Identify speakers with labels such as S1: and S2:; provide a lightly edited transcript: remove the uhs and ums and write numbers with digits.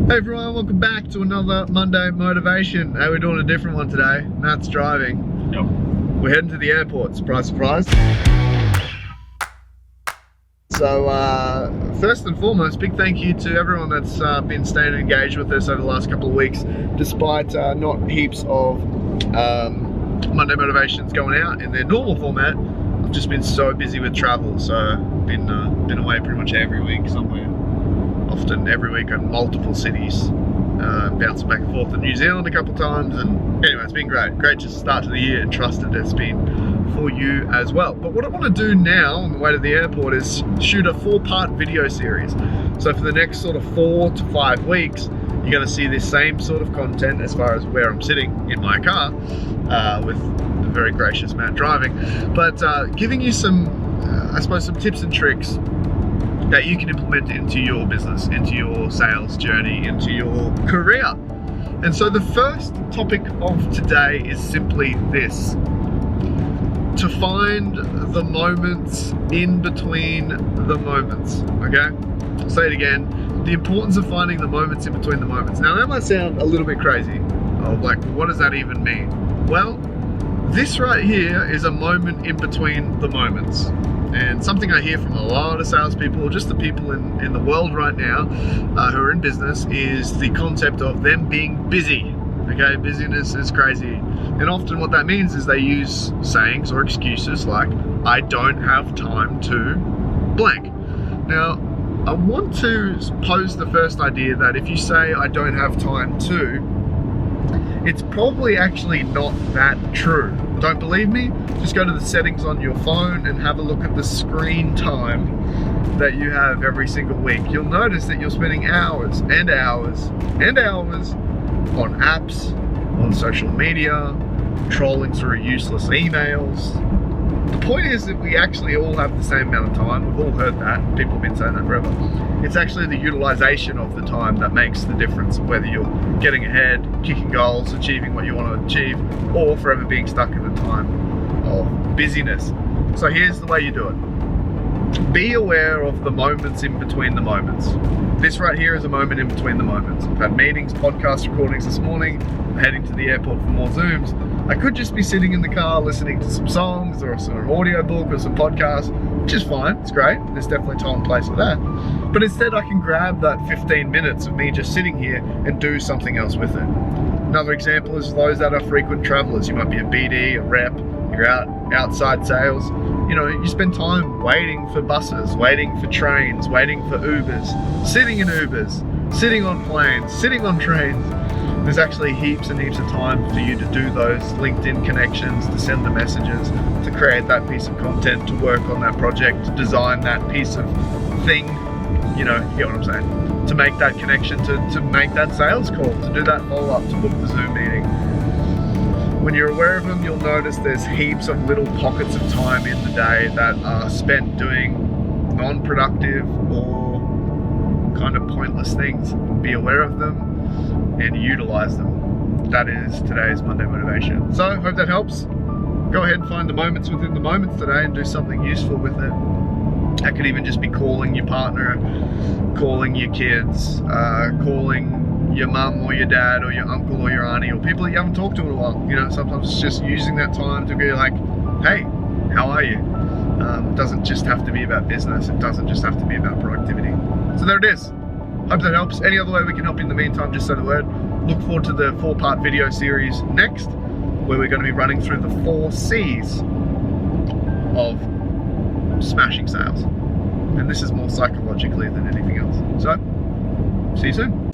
S1: Hey everyone, welcome back to another Monday Motivation. Hey, we're doing a different one today. Matt's driving.
S2: Yep.
S1: We're heading to the airport, surprise, surprise. So, first and foremost, big thank you to everyone that's been staying engaged with us over the last couple of weeks, despite not heaps of Monday Motivations going out in their normal format. I've just been so busy with travel, so been away pretty much every week somewhere. Often every week in multiple cities, bouncing back and forth to New Zealand a couple times, and anyway, it's been great just start to the year, and trusted it's been for you as well. But what I want to do now on the way to the airport is shoot a 4-part video series. So for the next sort of 4 to 5 weeks, you're going to see this same sort of content as far as where I'm sitting in my car with the very gracious Matt driving, but giving you some, I suppose, some tips and tricks that you can implement into your business, into your sales journey, into your career. And so the first topic of today is simply this: to find the moments in between the moments, okay? I'll say it again, the importance of finding the moments in between the moments. Now that might sound a little bit crazy, of like, what does that even mean? Well, this right here is a moment in between the moments. And something I hear from a lot of salespeople, just the people in the world right now who are in business, is the concept of them being busy. Okay, busyness is crazy. And often what that means is they use sayings or excuses like, I don't have time to blank. Now, I want to pose the first idea that if you say, I don't have time to, it's probably actually not that true. Don't believe me? Just go to the settings on your phone and have a look at the screen time that you have every single week. You'll notice that you're spending hours and hours and hours on apps, on social media, trolling through useless emails. The point is that we actually all have the same amount of time. We've all heard that. People have been saying that forever. It's actually the utilization of the time that makes the difference, whether you're getting ahead, kicking goals, achieving what you want to achieve, or forever being stuck in the time of busyness. So here's the way you do it. Be aware of the moments in between the moments. This right here is a moment in between the moments. I've had meetings, podcast recordings this morning. I'm heading to the airport for more Zooms. I could just be sitting in the car listening to some songs or some audio book or some podcast, which is fine, it's great. There's definitely time and place for that. But instead I can grab that 15 minutes of me just sitting here and do something else with it. Another example is those that are frequent travelers. You might be a BD, a rep, you're outside sales. You know, you spend time waiting for buses, waiting for trains, waiting for Ubers, sitting in Ubers, sitting on planes, sitting on trains. There's actually heaps and heaps of time for you to do those LinkedIn connections, to send the messages, to create that piece of content, to work on that project, to design that piece of thing. You know, you get what I'm saying? To make that connection, to make that sales call, to do that follow-up, to book the Zoom meeting. When you're aware of them, you'll notice there's heaps of little pockets of time in the day that are spent doing non-productive or kind of pointless things. Be aware of them and utilize them. That is today's Monday Motivation. So, hope that helps. Go ahead and find the moments within the moments today and do something useful with it. That could even just be calling your partner, calling your kids, calling your mum or your dad or your uncle or your auntie or people that you haven't talked to in a while. You know, sometimes it's just using that time to be like, hey, how are you? It doesn't just have to be about business. It doesn't just have to be about productivity. So there it is. Hope that helps. Any other way we can help you in the meantime, just say the word. Look forward to the 4-part video series next, where we're going to be running through the 4 C's of smashing sales. And this is more psychologically than anything else. So, see you soon.